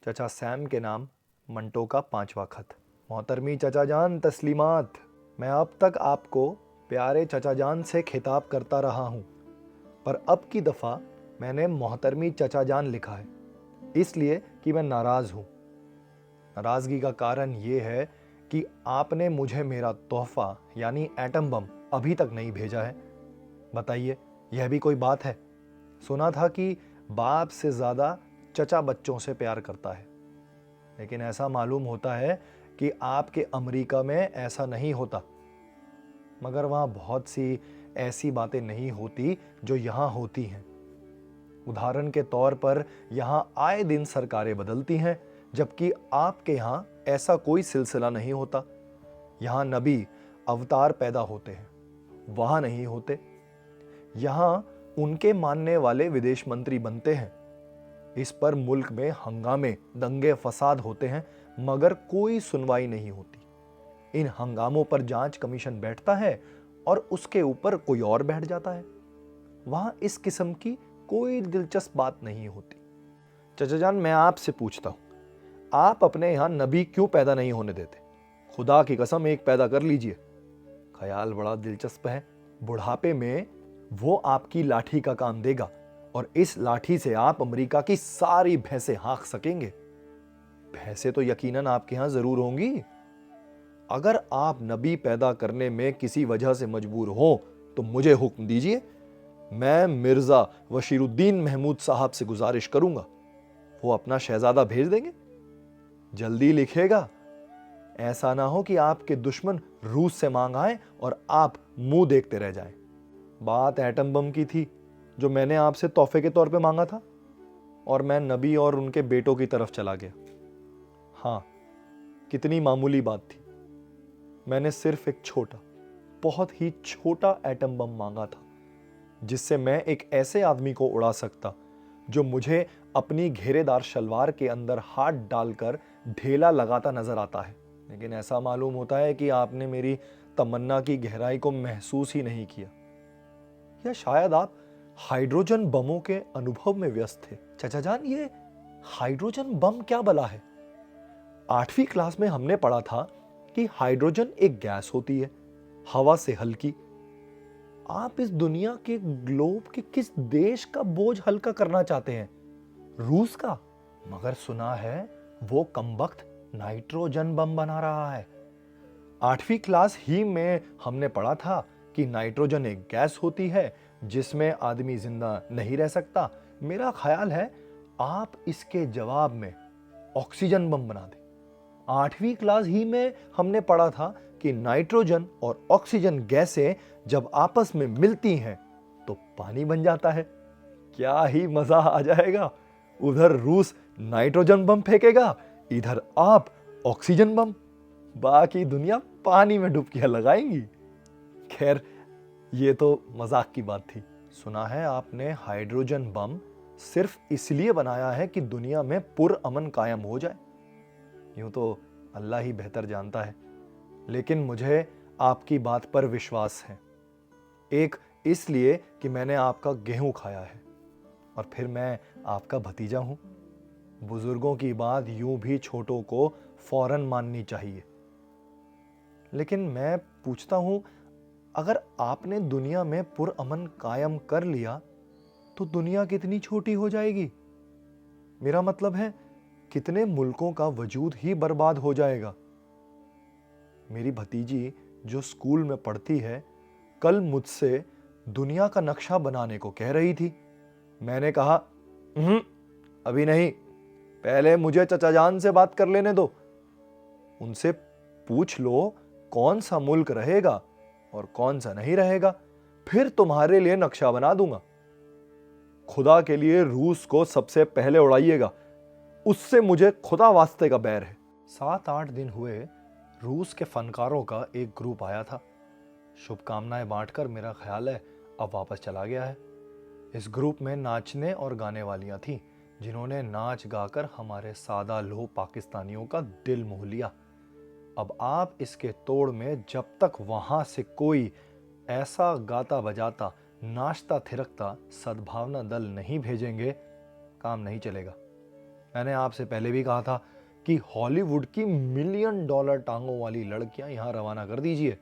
चचा सैम के नाम मंटो का 5वां खत। मोहतरमी चचा जान तस्लीमात। मैं अब तक आपको प्यारे चचा जान से खिताब करता रहा हूँ, पर अब की दफ़ा मैंने मोहतरमी चचा जान लिखा है, इसलिए कि मैं नाराज़ हूँ। नाराज़गी का कारण ये है कि आपने मुझे मेरा तोहफ़ा यानी एटम बम अभी तक नहीं भेजा है। बताइए, यह भी कोई बात है? सुना था कि बाप से ज़्यादा चचा बच्चों से प्यार करता है, लेकिन ऐसा मालूम होता है कि आपके अमेरिका में ऐसा नहीं होता। मगर वहाँ बहुत सी ऐसी बातें नहीं होती जो यहाँ होती हैं। उदाहरण के तौर पर यहाँ आए दिन सरकारें बदलती हैं, जबकि आपके यहाँ ऐसा कोई सिलसिला नहीं होता। यहाँ नबी अवतार पैदा होते हैं, वहाँ नहीं होते। यहाँ उनके मानने वाले विदेश मंत्री बनते हैं। इस पर मुल्क में हंगामे, दंगे फसाद होते हैं, मगर कोई सुनवाई नहीं होती। इन हंगामों पर जांच कमीशन बैठता है और उसके ऊपर कोई और बैठ जाता है। वहां इस किस्म की कोई दिलचस्प बात नहीं होती। चचा जान, मैं आपसे पूछता हूं, आप अपने यहां नबी क्यों पैदा नहीं होने देते? खुदा की कसम, एक पैदा कर लीजिए। ख्याल बड़ा दिलचस्प है। बुढ़ापे में वो आपकी लाठी का काम देगा और इस लाठी से आप अमेरिका की सारी भैंसें हाँक सकेंगे। भैंसें तो यकीनन आपके यहां जरूर होंगी। अगर आप नबी पैदा करने में किसी वजह से मजबूर हो तो मुझे हुक्म दीजिए। मैं मिर्जा वशीरुद्दीन महमूद साहब से गुजारिश करूंगा, वो अपना शहजादा भेज देंगे। जल्दी लिखेगा, ऐसा ना हो कि आपके दुश्मन रूस से मांग आए और आप मुंह देखते रह जाएं। बात एटम बम की थी जो मैंने आपसे तोहफे के तौर पे मांगा था, और मैं नबी और उनके बेटों की तरफ चला गया। हाँ, कितनी मामूली बात थी। मैंने सिर्फ एक छोटा, बहुत ही छोटा एटम बम मांगा था, जिससे मैं एक ऐसे आदमी को उड़ा सकता जो मुझे अपनी घेरेदार शलवार के अंदर हाथ डालकर ढेला लगाता नजर आता है। लेकिन ऐसा मालूम होता है कि आपने मेरी तमन्ना की गहराई को महसूस ही नहीं किया, या शायद आप हाइड्रोजन बमों के अनुभव में व्यस्त थे। चाचा जान, ये हाइड्रोजन बम क्या बला है? 8वीं क्लास में हमने पढ़ा था कि हाइड्रोजन एक गैस होती है, हवा से हल्की। आप इस दुनिया के ग्लोब के किस देश का बोझ हल्का करना चाहते हैं? रूस का? मगर सुना है वो कमबख्त नाइट्रोजन बम बना रहा है। 8वीं क्लास ही में हमने पढ़ा था कि नाइट्रोजन एक गैस होती है जिसमें आदमी जिंदा नहीं रह सकता। मेरा ख्याल है आप इसके जवाब में ऑक्सीजन बम बना दें। 8वीं क्लास ही में हमने पढ़ा था कि नाइट्रोजन और ऑक्सीजन गैसें जब आपस में मिलती हैं तो पानी बन जाता है। क्या ही मजा आ जाएगा। उधर रूस नाइट्रोजन बम फेंकेगा, इधर आप ऑक्सीजन बम। बाकी दुनिया पानी में डुबकियां लगाएंगी। खैर, ये तो मजाक की बात थी। सुना है आपने हाइड्रोजन बम सिर्फ इसलिए बनाया है कि दुनिया में पुरअमन कायम हो जाए। यूं तो अल्लाह ही बेहतर जानता है, लेकिन मुझे आपकी बात पर विश्वास है। एक इसलिए कि मैंने आपका गेहूं खाया है, और फिर मैं आपका भतीजा हूं। बुजुर्गों की बात यूं भी छोटों को फौरन माननी चाहिए। लेकिन मैं पूछता हूं, अगर आपने दुनिया में पुरअमन कायम कर लिया तो दुनिया कितनी छोटी हो जाएगी? मेरा मतलब है, कितने मुल्कों का वजूद ही बर्बाद हो जाएगा। मेरी भतीजी जो स्कूल में पढ़ती है, कल मुझसे दुनिया का नक्शा बनाने को कह रही थी। मैंने कहा, अभी नहीं, पहले मुझे चचा जान से बात कर लेने दो। उनसे पूछ लो कौन सा मुल्क रहेगा और कौन सा नहीं रहेगा, फिर तुम्हारे लिए नक्शा बना दूंगा। खुदा के लिए रूस को सबसे पहले उड़ाइएगा, उससे मुझे खुदा वास्ते का बैर है। 7-8 दिन हुए, रूस के फनकारों का एक ग्रुप आया था। शुभकामनाएं बांटकर मेरा ख्याल है अब वापस चला गया है। इस ग्रुप में नाचने और गाने वालियां थीं, जिन्होंने नाच गाकर हमारे सादा लोह पाकिस्तानियों का दिल मोह लिया। अब आप इसके तोड़ में जब तक वहां से कोई ऐसा गाता बजाता, नाचता थिरकता सद्भावना दल नहीं भेजेंगे, काम नहीं चलेगा। मैंने आपसे पहले भी कहा था कि हॉलीवुड की मिलियन डॉलर टांगों वाली लड़कियां यहां रवाना कर दीजिए,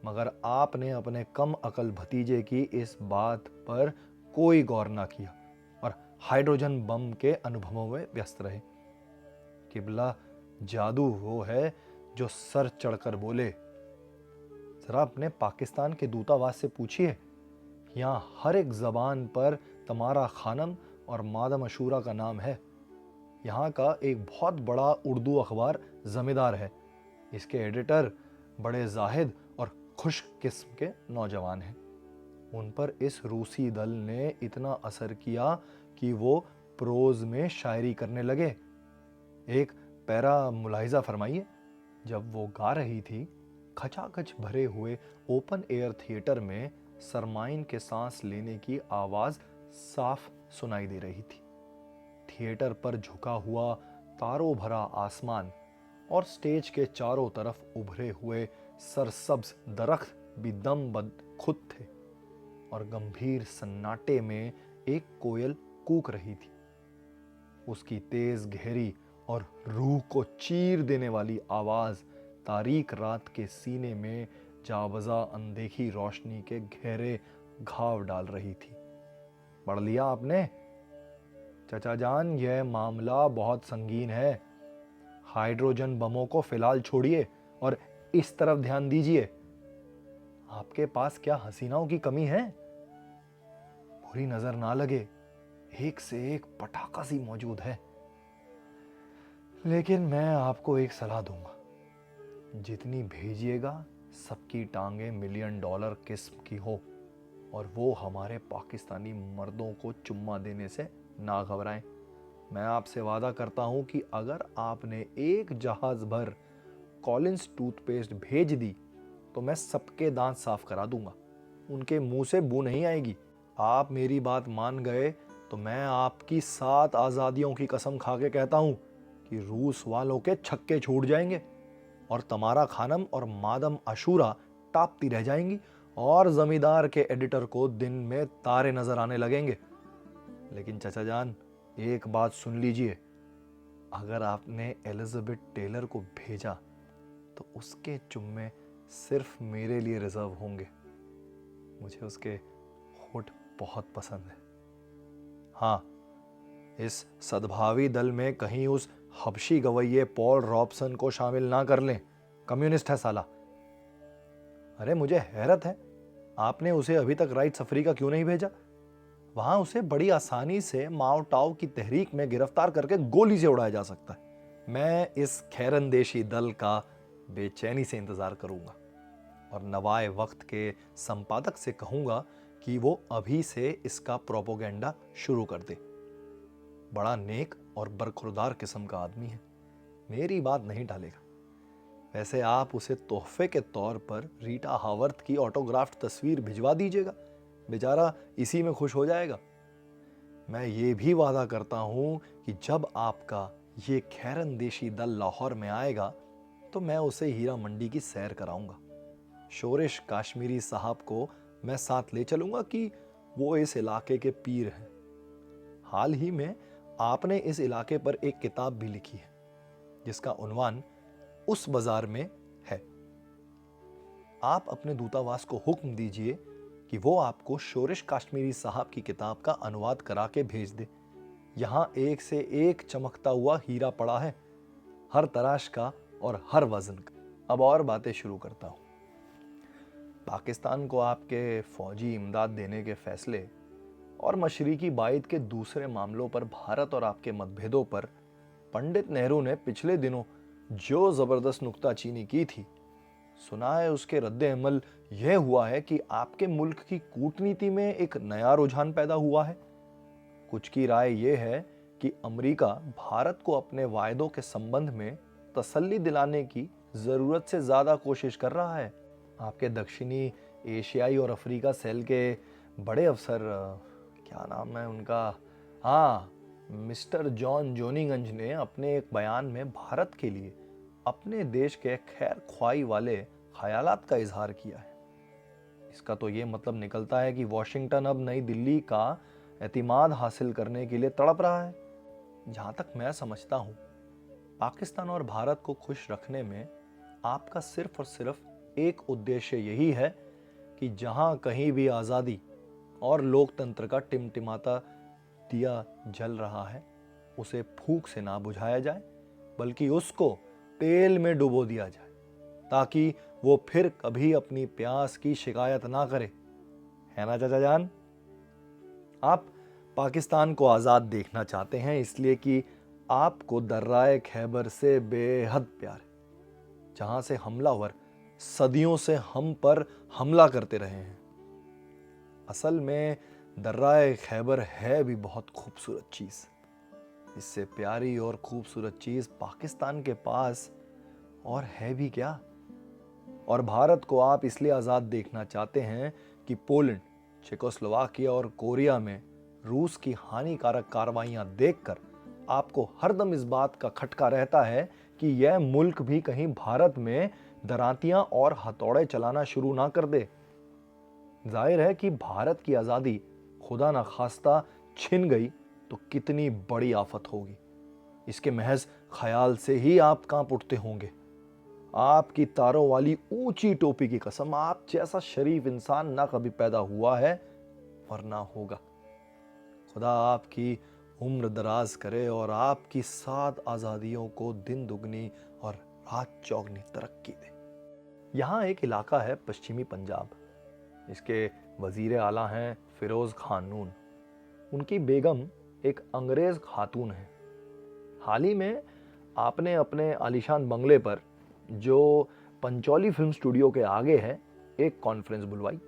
मगर आपने अपने कम अकल भतीजे की इस बात पर कोई गौर ना किया और हाइड्रोजन बम के अनुभवों में व्यस्त रहे। किबला, जादू वो है जो सर चढ़कर बोले। जरा अपने पाकिस्तान के दूतावास से पूछिए, यहाँ हर एक जबान पर तमारा खानम और मादम अशूरा का नाम है। यहाँ का एक बहुत बड़ा उर्दू अखबार जमींदार है। इसके एडिटर बड़े जाहिद और खुश किस्म के नौजवान हैं। उन पर इस रूसी दल ने इतना असर किया कि वो प्रोज में शायरी करने लगे। एक पैरा मुलाहिजा फरमाइए। जब वो गा रही थी, खचाखच भरे हुए ओपन एयर थिएटर में सरमाइन के सांस लेने की आवाज साफ सुनाई दे रही थी। थिएटर पर झुका हुआ तारों भरा आसमान और स्टेज के चारों तरफ उभरे हुए सरसब्ज दरख्त भी दम बद खुद थे और गंभीर सन्नाटे में एक कोयल कूक रही थी। उसकी तेज गहरी और रूह को चीर देने वाली आवाज तारीक रात के सीने में जावजा अनदेखी रोशनी के गहरे घाव डाल रही थी। पढ़ लिया आपने? चचा जान, यह मामला बहुत संगीन है। हाइड्रोजन बमों को फिलहाल छोड़िए और इस तरफ ध्यान दीजिए। आपके पास क्या हसीनाओं की कमी है? बुरी नजर ना लगे, एक से एक पटाखा सी मौजूद है। लेकिन मैं आपको एक सलाह दूंगा, जितनी भेजिएगा सबकी टांगे मिलियन डॉलर किस्म की हो और वो हमारे पाकिस्तानी मर्दों को चुम्मा देने से ना घबराएं। मैं आपसे वादा करता हूं कि अगर आपने एक जहाज भर कॉलिंस टूथपेस्ट भेज दी तो मैं सबके दांत साफ करा दूंगा। उनके मुंह से बू नहीं आएगी। आप मेरी बात मान गए तो मैं आपकी 7 आज़ादियों की कसम खा के कहता हूं कि रूस वालों के छक्के छूट जाएंगे और तमारा खानम और मादम अशूरा टापती रह जाएंगी और जमींदार के एडिटर को दिन में तारे नजर आने लगेंगे। लेकिन चचा जान, एक बात सुन लीजिए, अगर आपने एलिजाबेथ टेलर को भेजा तो उसके चुम्मे सिर्फ मेरे लिए रिजर्व होंगे। मुझे उसके होठ बहुत पसंद है। हाँ, इस सद्भावी दल में कहीं उस हबशी गवैये पॉल रॉबसन को शामिल ना कर लें। कम्युनिस्ट है साला। अरे मुझे हैरत है, आपने उसे अभी तक राइट्स अफ्रीका क्यों नहीं भेजा? वहां उसे बड़ी आसानी से माओ टाओ की तहरीक में गिरफ्तार करके गोली से उड़ाया जा सकता है। मैं इस खैरंदेशी दल का बेचैनी से इंतजार करूंगा और नवाए वक्त के संपादक से कहूंगा कि वो अभी से इसका प्रोपोगेंडा शुरू कर दे। बड़ा नेक और बरखुरदार किस्म का आदमी है, मेरी बात नहीं टालेगा। वैसे आप उसे तोहफे के तौर पर रीटा हावर्थ की ऑटोग्राफ्ट तस्वीर भिजवा दीजिएगा, बेचारा इसी में खुश हो जाएगा। मैं ये भी वादा करता हूं कि जब आपका ये खैरंदेशी दल लाहौर में आएगा तो मैं उसे हीरा मंडी की सैर कराऊंगा। शोरिश काश्मीरी साहब को मैं साथ ले चलूंगा कि वो इस इलाके के पीर हैं। हाल ही में आपने इस इलाके पर एक किताब भी लिखी है जिसका उन्वान उस बाजार में है। आप अपने दूतावास को हुक्म दीजिए कि वो आपको शोरिश काश्मीरी साहब की किताब का अनुवाद करा के भेज दे। यहां एक से एक चमकता हुआ हीरा पड़ा है, हर तराश का और हर वजन का। अब और बातें शुरू करता हूं। पाकिस्तान को आपके फौजी इमदाद देने के फैसले और मशरिकी बाइद के दूसरे मामलों पर भारत और आपके मतभेदों पर पंडित नेहरू ने पिछले दिनों जो जबरदस्त नुक्ताचीनी की थी, सुना है उसके रद्द अमल यह हुआ है कि आपके मुल्क की कूटनीति में एक नया रुझान पैदा हुआ है। कुछ की राय यह है कि अमेरिका भारत को अपने वायदों के संबंध में तसल्ली दिलाने की जरूरत से ज्यादा कोशिश कर रहा है। आपके दक्षिणी एशियाई और अफ्रीका सेल के बड़े अफसर, क्या नाम है उनका, हाँ, मिस्टर जॉन जोनीगंज ने अपने एक बयान में भारत के लिए अपने देश के खैर ख्वाही वाले ख्यालात का इजहार किया है। इसका तो ये मतलब निकलता है कि वॉशिंगटन अब नई दिल्ली का एतिमाद हासिल करने के लिए तड़प रहा है। जहां तक मैं समझता हूं, पाकिस्तान और भारत को खुश रखने में आपका सिर्फ और सिर्फ एक उद्देश्य यही है कि जहां कहीं भी आज़ादी और लोकतंत्र का टिमटिमाता दिया जल रहा है, उसे फूंक से ना बुझाया जाए, बल्कि उसको तेल में डुबो दिया जाए, ताकि वो फिर कभी अपनी प्यास की शिकायत ना करे। है ना चाचा जान? आप पाकिस्तान को आज़ाद देखना चाहते हैं इसलिए कि आपको दर्राए खैबर से बेहद प्यार है, जहां से हमलावर सदियों से हम पर हमला करते रहे हैं। असल में दर्राए खैबर है भी बहुत खूबसूरत चीज़। इससे प्यारी और खूबसूरत चीज़ पाकिस्तान के पास और है भी क्या। और भारत को आप इसलिए आज़ाद देखना चाहते हैं कि पोलैंड, चेकोस्लोवाकिया और कोरिया में रूस की हानिकारक कार्रवाइयां देखकर आपको हरदम इस बात का खटका रहता है कि यह मुल्क भी कहीं भारत में दरांतियां और हथौड़े चलाना शुरू ना कर दे। जाहिर है कि भारत की आज़ादी खुदा ना खास्ता छिन गई तो कितनी बड़ी आफत होगी, इसके महज ख्याल से ही आप कांप उठते होंगे। आपकी तारों वाली ऊंची टोपी की कसम, आप जैसा शरीफ इंसान ना कभी पैदा हुआ है और ना होगा। खुदा आपकी उम्र दराज करे और आपकी 7 आज़ादियों को दिन दुगनी और रात चौगनी तरक्की दे। यहाँ एक इलाका है पश्चिमी पंजाब, इसके वजीर आला हैं फिरोज खान नून। उनकी बेगम एक अंग्रेज खातून है। हाल ही में आपने अपने आलीशान बंगले पर, जो पंचौली फिल्म स्टूडियो के आगे है, एक कॉन्फ्रेंस बुलवाई।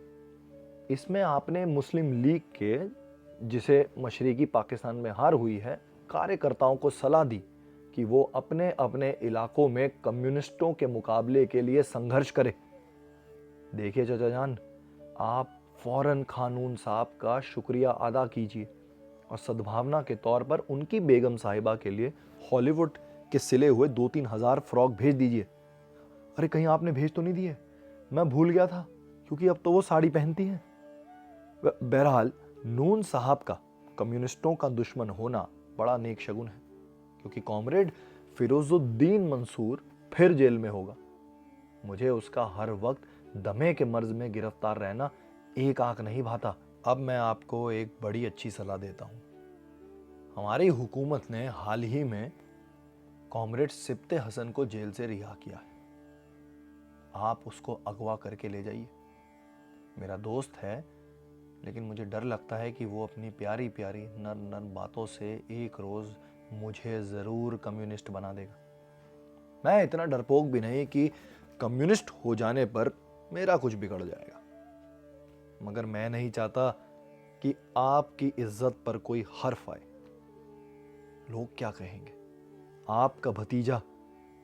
इसमें आपने मुस्लिम लीग के, जिसे मशरिकी पाकिस्तान में हार हुई है, कार्यकर्ताओं को सलाह दी कि वो अपने अपने इलाकों में कम्युनिस्टों के मुकाबले के लिए संघर्ष करें। देखिए चाचा जान, आप फौरन खानून साहब का शुक्रिया अदा कीजिए और सद्भावना के तौर पर उनकी बेगम साहिबा के लिए हॉलीवुड के सिले हुए 2-3 हज़ार फ्रॉक भेज दीजिए। अरे कहीं आपने भेज तो नहीं दिए? मैं भूल गया था, क्योंकि अब तो वो साड़ी पहनती हैं। बहरहाल नून साहब का कम्युनिस्टों का दुश्मन होना बड़ा नेक शगुन है, क्योंकि कॉमरेड फिरोजुद्दीन मंसूर फिर जेल में होगा। मुझे उसका हर वक्त दमे के मर्ज में गिरफ्तार रहना एक आंख नहीं भाता। अब मैं आपको एक बड़ी अच्छी सलाह देता हूँ। हमारी हुकूमत ने हाल ही में कॉमरेड सिप्ते हसन को जेल से रिहा किया है। आप उसको अगवा करके ले जाइए। मेरा दोस्त है, लेकिन मुझे डर लगता है कि वो अपनी प्यारी प्यारी नर नर बातों से एक रोज़ मुझे ज़रूर कम्युनिस्ट बना देगा। मैं इतना डरपोक भी नहीं कि कम्युनिस्ट हो जाने पर मेरा कुछ बिगड़ जाएगा, मगर मैं नहीं चाहता कि आपकी इज्जत पर खुद हर्फ आए। लोग क्या कहेंगे? आपका भतीजा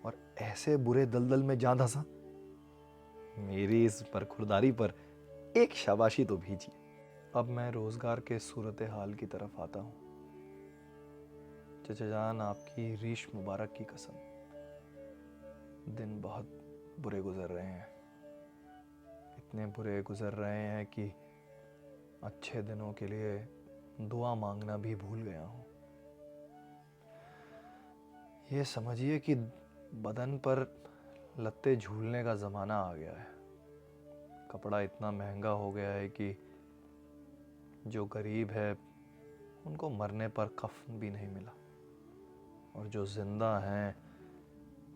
और ऐसे बुरे दलदल में जा धंसा। मेरी इस बरखुरदारी पर एक शाबाशी तो भीजिए। अब मैं रोजगार के सूरत हाल की तरफ आता हूँ। चचा जान, आपकी रीश मुबारक की कसम, दिन बहुत बुरे गुजर रहे हैं। इतने बुरे गुजर रहे हैं कि अच्छे दिनों के लिए दुआ मांगना भी भूल गया हूँ। ये समझिए कि बदन पर लत्ते झूलने का ज़माना आ गया है। कपड़ा इतना महंगा हो गया है कि जो गरीब है उनको मरने पर कफन भी नहीं मिला, और जो जिंदा हैं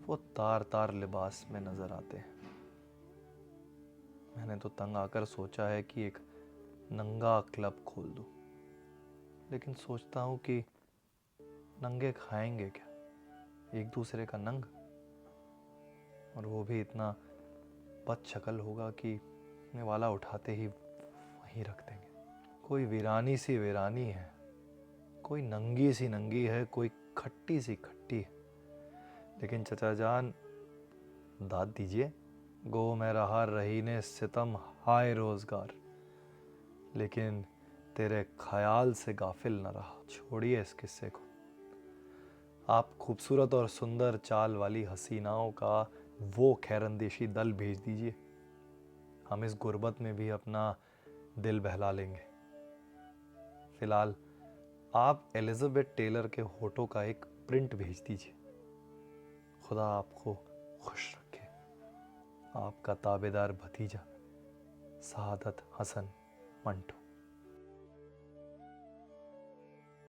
वो तार तार लिबास में नज़र आते हैं। मैंने तो तंग आकर सोचा है कि एक नंगा क्लब खोल दूं, लेकिन सोचता हूँ कि नंगे खाएंगे क्या, एक दूसरे का नंग, और वो भी इतना बदशक्ल होगा कि वाला उठाते ही वहीं रख देंगे। कोई वीरानी सी वीरानी है, कोई नंगी सी नंगी है, कोई खट्टी सी खट्टी है। लेकिन चचा जान, दाद दीजिए, गो मैं रहा रही ने सितम हाय रोजगार, लेकिन तेरे ख्याल से गाफिल न रहा। छोड़िए इस किस्से को। आप खूबसूरत और सुंदर चाल वाली हसीनाओं का वो खैरंदेशी दल भेज दीजिए। हम इस गुर्बत में भी अपना दिल बहला लेंगे। फिलहाल आप एलिजाबेथ टेलर के होठों का एक प्रिंट भेज दीजिए। खुदा आपको खुश रखे। आपका ताबेदार भतीजा, सआदत हसन मंटो।